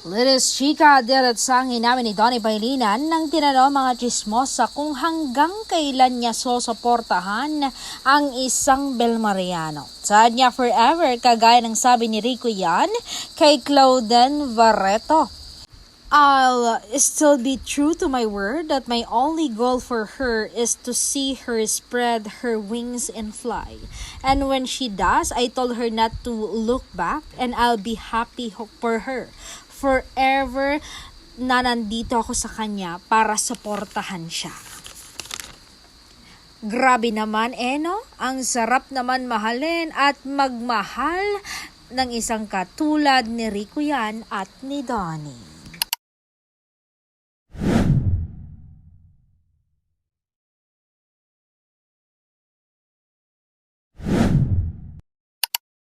Lilis Chika, diratsangin namin ni Donnie Pangilinan nang tinanong mga chismosa kung hanggang kailan niya susuportahan ang isang Belmariano. Saad niya forever, kagaya ng sabi ni Rico yan kay Clauden Barreto. I'll still be true to my word that my only goal for her is to see her spread her wings and fly. And when she does, I told her not to look back and I'll be happy for her. Forever na nandito ako sa kanya para suportahan siya. Grabe naman no? Ang sarap naman mahalin at magmahal ng isang katulad ni Rico yan at ni Donnie.